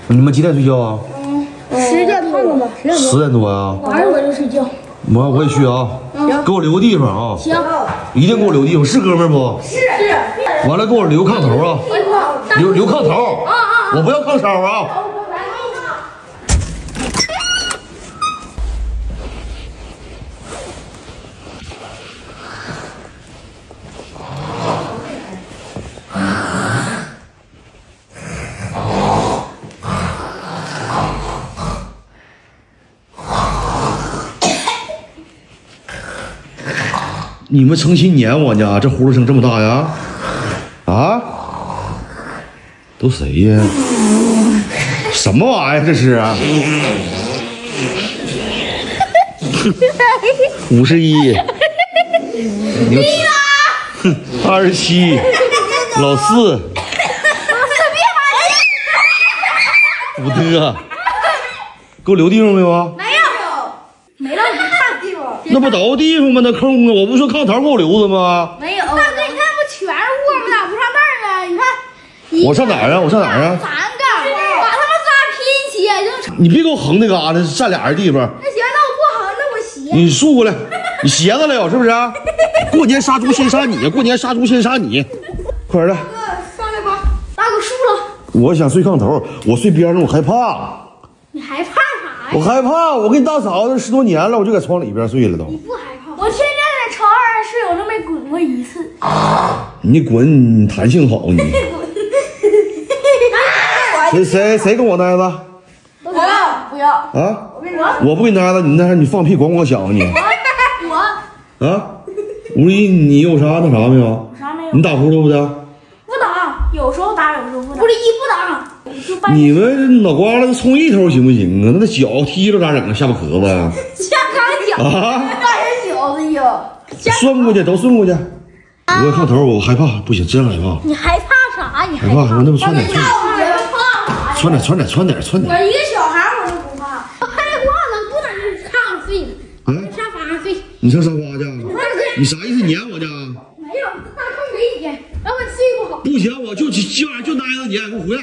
你们几点睡觉啊10点半吧？10点多呀。晚上我就睡觉。我也去啊。给我留个地方啊。行。一定给我留地方，是哥们儿不？是。完了，给我留炕头啊。留炕头。我不要炕梢啊。你们成心撵我呢？这呼噜声这么大呀？啊？都谁呀？什么玩意儿这是啊？51，27，老4，不得，给我留地方没有啊？没让你看地方。那不都地方吗？那空啊！我不说炕头给我留着吗？没有。大哥，你看不全是窝吗？咋不上那儿啊？你看。我上哪儿啊？我上哪儿啊？3个，把他们仨拼起就。你别给我横那嘎达，占俩人地方。那行，那我不好，那我鞋。你竖过来，你鞋子来有是不是？过年杀猪先杀你，过年杀猪先杀你，快点的。上来吧，大哥输了。我想睡炕头，我睡边上我害怕。你害怕啥呀？我害怕，我跟你大嫂子10多年了，我就在床里边睡了都。你不害怕？我天天在床上睡，我都没滚过一次。你滚，你弹性好你。谁跟我呆子？不要。啊？我不跟你呆子，你那你放屁咣咣响你。我啊，51，你有啥那啥没有？啥没有？你打呼噜不的？不打，有时候打，有时候不打。不是不打。你们脑瓜子冲一头行不行啊？那脚踢着咋整啊？下巴壳子。下炕脚啊！大人小子哟。顺过去，都顺过去。我炕头，我害怕，不行，真害怕。你害怕啥？你害怕，我那不穿点。穿点。我一个小孩我都不怕。我害怕了，不能是炕上睡的，沙发上睡。你上沙发去？你啥意思？撵我去？没有，大炕没撵，让我睡不好。不行，我就今晚就挨着你，给我回来。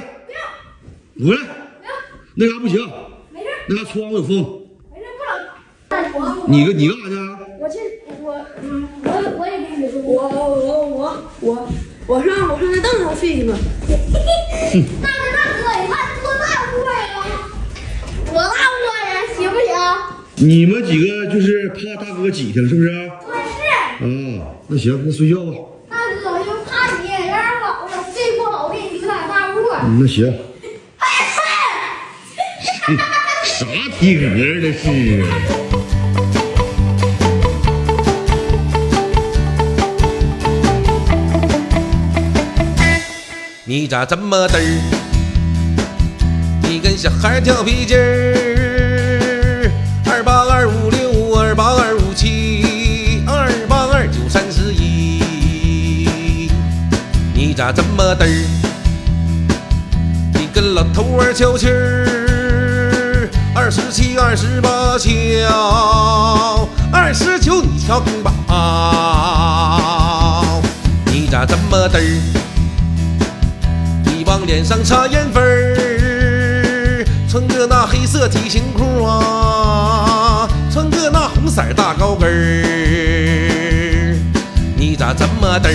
回来。那嘎不行。没事。那嘎窗户有风。没事，不冷。你干啥去？我也跟你说，我上那凳子上睡去吧。大哥，你看多大窝呀？多大窝呀？行不行？你们几个就是怕大哥挤去了，是不是？我是。啊，那行，那睡觉吧。大哥，就怕你让人老了睡不好，给你留俩大窝。那行。啥体格这是？你咋这么嘚儿？你跟小孩跳皮筋儿，2825628257282929341，你咋这么嘚儿？你跟老头玩敲气儿，27、28敲，29你敲空宝，你咋这么嘚儿？你往脸上擦盐粉儿，穿个那黑色体型裤啊，穿个那红色大高跟儿，你咋这么嘚儿？